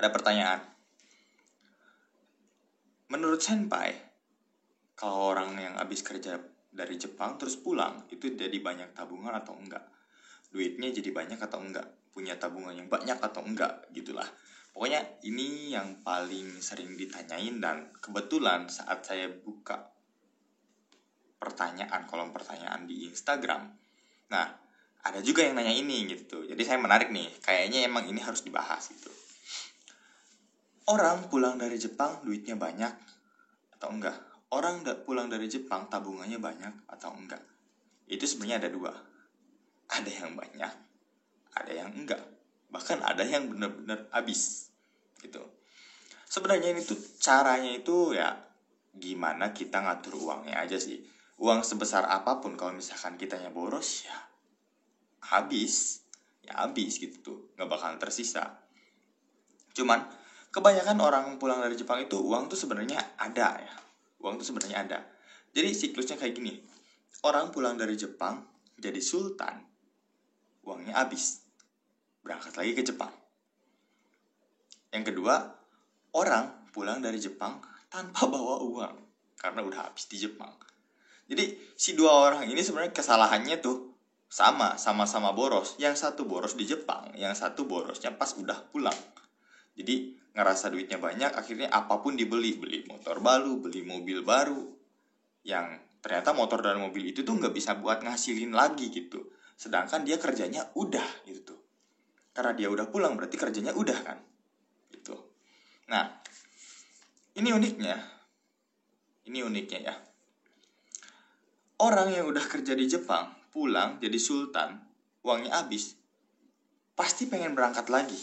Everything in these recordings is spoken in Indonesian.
Ada pertanyaan. Menurut Senpai, kalau orang yang habis kerja dari Jepang terus pulang, itu jadi banyak tabungan atau enggak? Duitnya jadi banyak atau enggak? Punya tabungan yang banyak atau enggak? Gitulah. Pokoknya ini yang paling sering ditanyain, dan kebetulan saat saya buka kolom pertanyaan di Instagram, nah ada juga yang nanya ini gitu. Jadi saya menarik nih, kayaknya emang ini harus dibahas gitu. Orang pulang dari Jepang duitnya banyak atau enggak? Orang pulang dari Jepang tabungannya banyak atau enggak? Itu sebenarnya ada dua. Ada yang banyak, ada yang enggak. Bahkan ada yang benar-benar habis gitu. Sebenarnya ini tuh caranya itu ya gimana kita ngatur uangnya aja sih. Uang sebesar apapun kalau misalkan kitanya boros ya habis gitu tuh, nggak bakalan tersisa. Cuman kebanyakan orang pulang dari Jepang itu uang tuh sebenarnya ada ya, jadi siklusnya kayak gini. Orang pulang dari Jepang jadi sultan, uangnya habis, berangkat lagi ke Jepang. Yang kedua, orang pulang dari Jepang tanpa bawa uang karena udah habis di Jepang. Jadi si dua orang ini sebenarnya kesalahannya tuh sama-sama boros. Yang satu boros di Jepang, yang satu borosnya pas udah pulang. Jadi ngerasa duitnya banyak, akhirnya apapun dibeli, beli motor baru, beli mobil baru, yang ternyata motor dan mobil itu tuh nggak bisa buat ngasilin lagi gitu. Sedangkan dia kerjanya udah gitu. Karena dia udah pulang berarti kerjanya udah kan gitu. Nah, ini uniknya ya. Orang yang udah kerja di Jepang pulang jadi sultan, uangnya habis, pasti pengen berangkat lagi.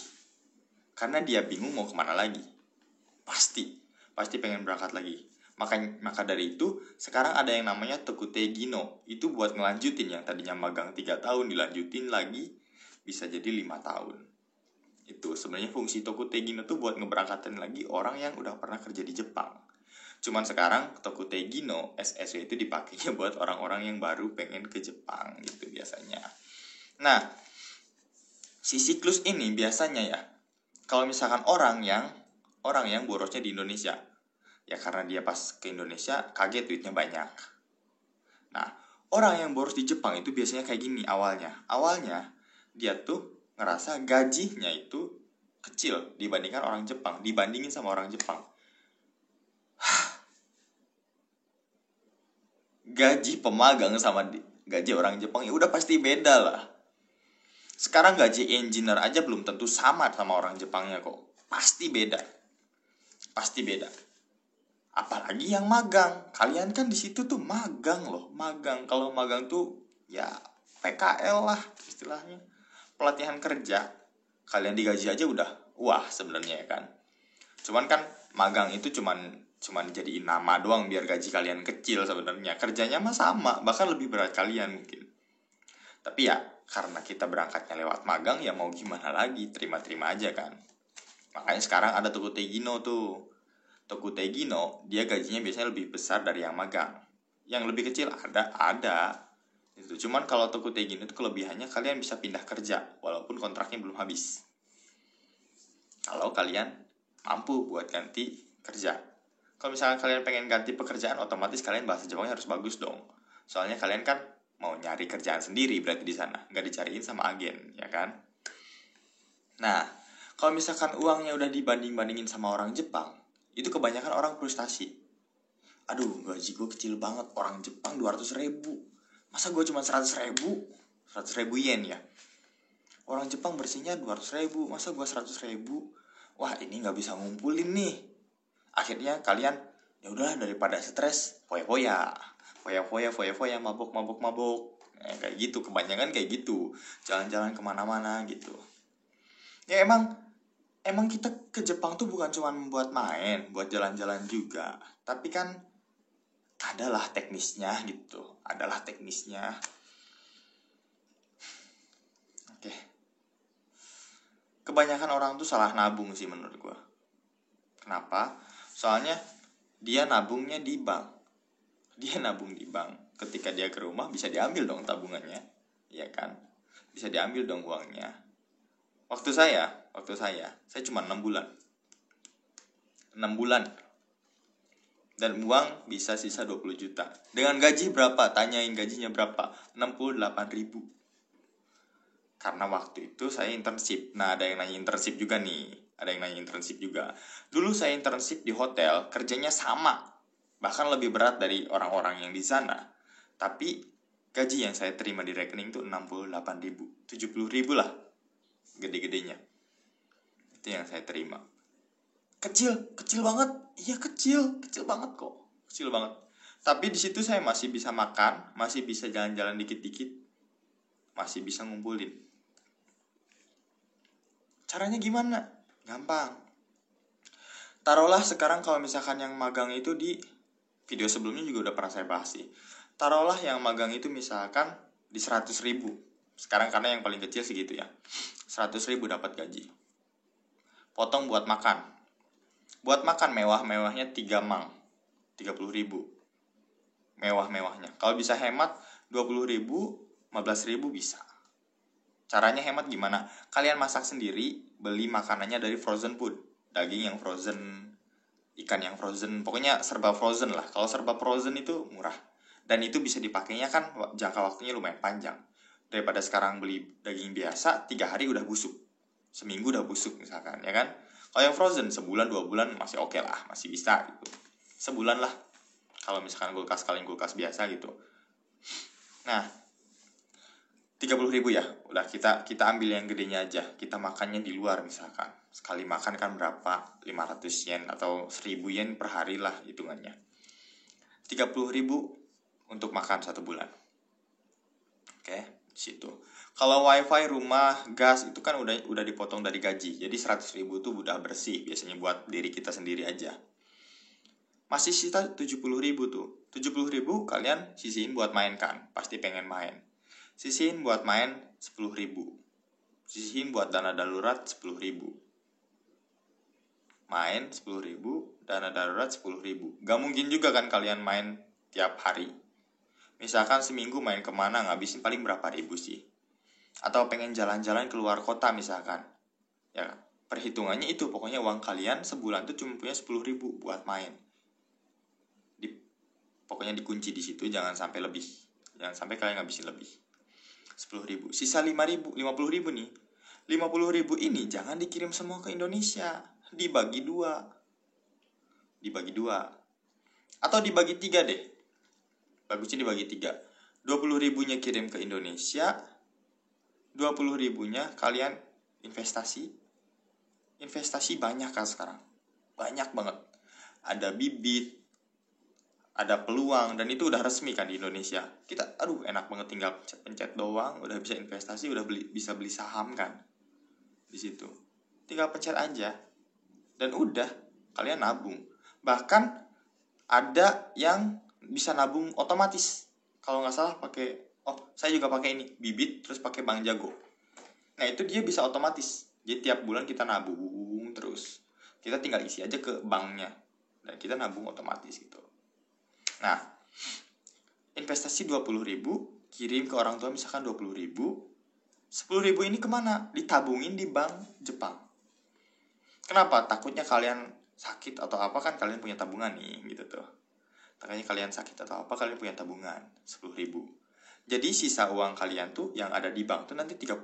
Karena dia bingung mau kemana lagi. Pasti pengen berangkat lagi. Maka dari itu, sekarang ada yang namanya Tokutei Gino. Itu buat ngelanjutin yang tadinya magang 3 tahun, dilanjutin lagi, bisa jadi 5 tahun. Itu sebenarnya fungsi Tokutei Gino tuh buat ngeberangkatin lagi orang yang udah pernah kerja di Jepang. Cuman sekarang Tokutei Gino, SSW itu dipakainya buat orang-orang yang baru pengen ke Jepang gitu biasanya. Nah, si siklus ini biasanya ya, kalau misalkan orang yang borosnya di Indonesia, ya karena dia pas ke Indonesia kaget duitnya banyak. Nah, orang yang boros di Jepang itu biasanya kayak gini awalnya. Awalnya dia tuh ngerasa gajinya itu kecil dibandingkan orang Jepang, dibandingin sama orang Jepang. Gaji pemagang sama gaji orang Jepang ya udah pasti beda lah. Sekarang gaji engineer aja belum tentu sama orang Jepangnya kok. Pasti beda. Apalagi yang magang. Kalian kan di situ tuh magang loh. Kalau magang tuh ya PKL lah istilahnya. Pelatihan kerja. Kalian digaji aja udah wah sebenarnya ya kan. Cuman kan magang itu cuman jadiin nama doang biar gaji kalian kecil sebenarnya. Kerjanya mah sama, bahkan lebih berat kalian mungkin. Tapi ya karena kita berangkatnya lewat magang ya mau gimana lagi, terima-terima aja kan. Makanya sekarang ada Tokutei Gino tuh. Tokutei Gino dia gajinya biasanya lebih besar dari yang magang. Yang lebih kecil ada. Itu. Cuman kalau Tokutei Gino itu kelebihannya kalian bisa pindah kerja walaupun kontraknya belum habis. Kalau kalian mampu buat ganti kerja. Kalau misalnya kalian pengen ganti pekerjaan, otomatis kalian bahasa Jepangnya harus bagus dong. Soalnya kalian kan mau nyari kerjaan sendiri berarti di sana, nggak dicariin sama agen, ya kan? Nah, kalau misalkan uangnya udah dibanding-bandingin sama orang Jepang, itu kebanyakan orang frustasi. Aduh, gaji gue kecil banget, orang Jepang 200.000. Masa gue cuma 100.000? 100.000 yen ya. Orang Jepang bersihnya 200.000, masa gue 100.000? Wah, ini nggak bisa ngumpulin nih. Akhirnya kalian ya udah daripada stres, foya-foya, mabok. Kayak gitu, kebanyakan kayak gitu, jalan-jalan kemana-mana gitu. Ya emang kita ke Jepang tuh bukan cuma buat main, buat jalan-jalan juga, tapi kan adalah teknisnya gitu, Oke. Kebanyakan orang tuh salah nabung sih menurut gue. Kenapa? Soalnya dia nabungnya di bank. Ketika dia ke rumah bisa diambil dong tabungannya, ya kan? Bisa diambil dong uangnya. Waktu saya cuma 6 bulan. 6 bulan. Dan uang bisa sisa 20 juta. Dengan gaji berapa? Tanyain gajinya berapa? 68.000. Karena waktu itu saya internship. Nah, ada yang nanya internship juga nih. Dulu saya internship di hotel, kerjanya sama. Bahkan lebih berat dari orang-orang yang di sana. Tapi gaji yang saya terima di rekening tuh 68.000. 70.000 lah. Gede-gedenya. Itu yang saya terima. Kecil banget. Iya, kecil banget kok. Kecil banget. Tapi di situ saya masih bisa makan, masih bisa jalan-jalan dikit-dikit, masih bisa ngumpulin. Caranya gimana? Gampang. Taruhlah sekarang kalau misalkan yang magang itu di video sebelumnya juga udah pernah saya bahas sih. Taruhlah yang magang itu misalkan di 100.000. Sekarang karena yang paling kecil segitu ya. 100.000 dapat gaji. Potong buat makan. Buat makan mewah-mewahnya 3 mang. 30.000. Mewah-mewahnya. Kalau bisa hemat 20.000, 15.000 bisa. Caranya hemat gimana? Kalian masak sendiri, beli makanannya dari frozen food. Daging yang frozen, ikan yang frozen, pokoknya serba frozen lah. Kalau serba frozen itu murah. Dan itu bisa dipakainya kan jangka waktunya lumayan panjang. Daripada sekarang beli daging biasa, 3 hari udah busuk. Seminggu udah busuk misalkan, ya kan? Kalau yang frozen, sebulan, 2 bulan masih oke lah, masih bisa gitu. Sebulan lah. Kalau misalkan kalian kulkas biasa gitu. Nah, 30.000 ya, udah kita ambil yang gedenya aja. Kita makannya di luar misalkan. Sekali makan kan berapa? 500 yen atau 1.000 yen per hari lah hitungannya. 30.000 untuk makan 1 bulan. Oke, situ. Kalau wifi, rumah, gas itu kan udah dipotong dari gaji. Jadi 100.000 itu udah bersih biasanya buat diri kita sendiri aja. Masih sisa 70.000 tuh. 70.000 kalian sisihin buat main kan? Pasti pengen main. Sisihin buat main 10.000. Sisihin buat dana darurat 10.000. Main 10.000, dana darurat 10.000. Gak mungkin juga kan kalian main tiap hari. Misalkan seminggu main kemana, ngabisin paling berapa ribu sih. Atau pengen jalan-jalan keluar kota misalkan. Ya, perhitungannya itu. Pokoknya uang kalian sebulan tuh cuma punya 10.000 buat main. Pokoknya dikunci di situ, jangan sampai lebih. Jangan sampai kalian ngabisin lebih. 10.000. Sisa 50.000 nih. 50.000 ini jangan dikirim semua ke Indonesia. Dibagi dua. Atau dibagi 3 deh. Bagusnya dibagi 3. 20.000-nya kirim ke Indonesia. 20.000-nya kalian investasi. Investasi banyak kan sekarang. Banyak banget. Ada bibit, ada peluang, dan itu udah resmi kan di Indonesia. Kita enak banget, tinggal pencet doang udah bisa investasi, udah bisa beli saham kan di situ. Tinggal pencet aja dan udah kalian nabung. Bahkan ada yang bisa nabung otomatis. Kalau nggak salah pakai saya juga pakai ini, bibit terus pakai Bank Jago. Nah, itu dia bisa otomatis. Jadi tiap bulan kita nabung terus. Kita tinggal isi aja ke banknya dan kita nabung otomatis gitu. Nah, investasi 20.000, kirim ke orang tua misalkan 20.000, 10.000 ini kemana? Ditabungin di bank Jepang. Kenapa? Takutnya kalian sakit atau apa kan kalian punya tabungan nih gitu tuh. Takutnya kalian sakit atau apa kalian punya tabungan 10.000. Jadi sisa uang kalian tuh yang ada di bank tuh nanti 30.000.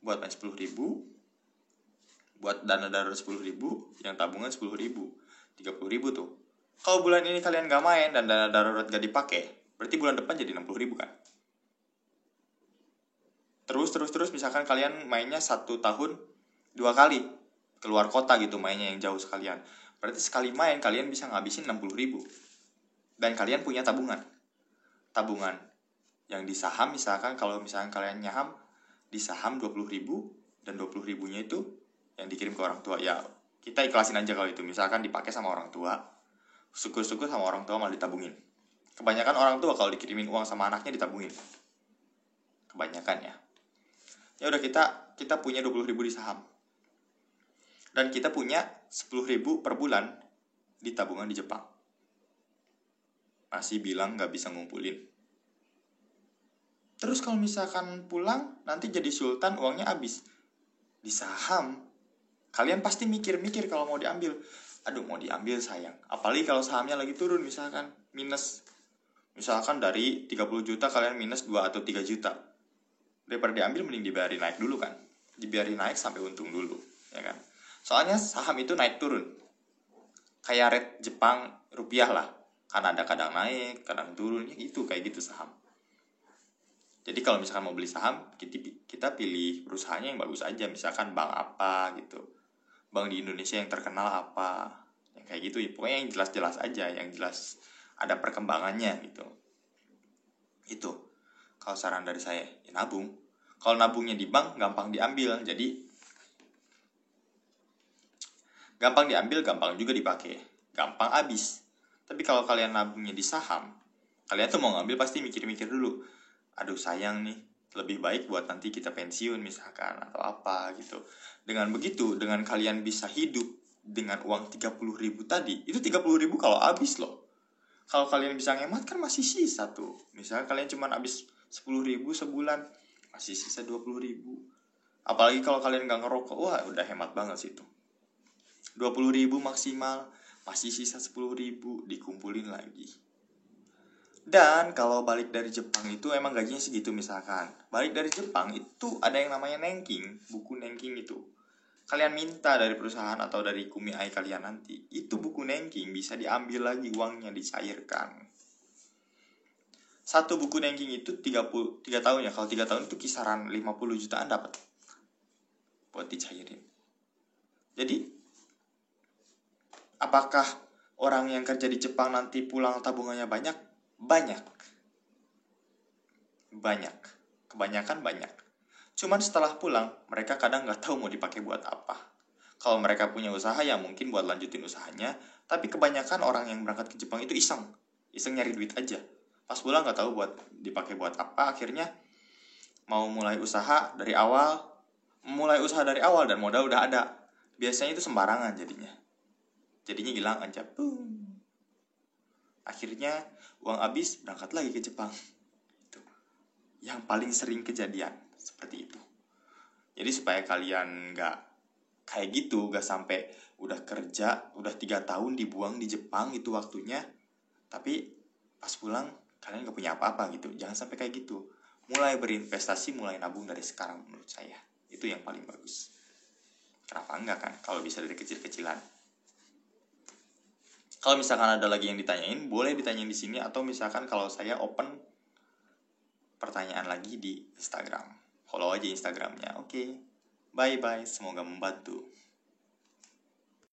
Buat main 10.000, buat dana darurat 10.000, yang tabungan 10.000, 30.000 tuh. Kalau bulan ini kalian gak main dan dana darurat gak dipakai, berarti bulan depan jadi 60.000 kan? Terus misalkan kalian mainnya 1 tahun 2 kali keluar kota gitu, mainnya yang jauh sekalian. Berarti sekali main kalian bisa ngabisin 60.000. Dan kalian punya tabungan. Tabungan yang di saham misalkan, kalau misalkan kalian nyaham di saham 20.000 dan 20.000-nya itu yang dikirim ke orang tua. Ya, kita ikhlasin aja kalau itu. Misalkan dipakai sama orang tua. Syukur-syukur sama orang tua malah ditabungin. Kebanyakan orang tua kalau dikirimin uang sama anaknya ditabungin. Kebanyakan ya. Ya udah kita punya 20.000 di saham. Dan kita punya 10.000 per bulan di tabungan di Jepang. Masih bilang gak bisa ngumpulin. Terus kalau misalkan pulang nanti jadi sultan, uangnya habis di saham. Kalian pasti mikir-mikir kalau mau diambil. Aduh, mau diambil sayang. Apalagi kalau sahamnya lagi turun, misalkan minus. Misalkan dari 30 juta kalian minus 2 atau 3 juta. Daripada diambil mending dibiarin naik dulu kan. Dibiarin naik sampai untung dulu, ya kan. Soalnya saham itu naik turun. Kayak rate Jepang rupiah lah. Kan ada kadang naik, kadang turun, ya itu kayak gitu saham. Jadi kalau misalkan mau beli saham, kita pilih perusahaannya yang bagus aja. Misalkan bank apa gitu. Bank di Indonesia yang terkenal apa. Yang kayak gitu ya. Pokoknya yang jelas-jelas aja. Yang jelas ada perkembangannya gitu. Itu. Kalau saran dari saya, ya nabung. Kalau nabungnya di bank, gampang diambil. Jadi, gampang diambil, gampang juga dipakai. Gampang habis. Tapi kalau kalian nabungnya di saham, kalian tuh mau ngambil pasti mikir-mikir dulu. Aduh sayang nih, lebih baik buat nanti kita pensiun misalkan atau apa gitu. Dengan begitu, dengan kalian bisa hidup dengan uang 30.000 tadi, itu 30.000 kalau habis loh. Kalau kalian bisa ngemat kan masih sisa tuh. Misalnya kalian cuma habis 10.000 sebulan, masih sisa 20.000. Apalagi kalau kalian gak ngerokok, wah udah hemat banget sih itu. 20.000 maksimal, masih sisa 10.000, dikumpulin lagi. Dan kalau balik dari Jepang itu emang gajinya segitu misalkan. Balik dari Jepang itu ada yang namanya Nenking, buku Nenking itu. Kalian minta dari perusahaan atau dari kumiai kalian nanti, itu buku Nenking bisa diambil lagi uangnya, dicairkan. Satu buku Nenking itu 3 tahun ya. Kalau 3 tahun itu kisaran 50 jutaan dapat buat dicairin. Jadi apakah orang yang kerja di Jepang nanti pulang tabungannya banyak? Banyak. Kebanyakan banyak. Cuman setelah pulang, mereka kadang gak tahu mau dipakai buat apa. Kalau mereka punya usaha ya mungkin buat lanjutin usahanya. Tapi kebanyakan orang yang berangkat ke Jepang itu iseng nyari duit aja. Pas pulang gak tahu buat dipakai buat apa. Akhirnya mau mulai usaha dari awal dan modal udah ada. Biasanya itu sembarangan jadinya hilang aja. Akhirnya uang habis, berangkat lagi ke Jepang. Itu yang paling sering kejadian seperti itu. Jadi supaya kalian gak kayak gitu, gak sampai udah kerja, udah 3 tahun dibuang di Jepang itu waktunya, tapi pas pulang kalian gak punya apa-apa gitu. Jangan sampai kayak gitu. Mulai berinvestasi, mulai nabung dari sekarang menurut saya. Itu yang paling bagus. Kenapa enggak kan, kalau bisa dari kecil-kecilan. Kalau misalkan ada lagi yang ditanyain, boleh ditanyain di sini. Atau misalkan kalau saya open pertanyaan lagi di Instagram. Follow aja Instagramnya. Oke. Bye-bye. Semoga membantu.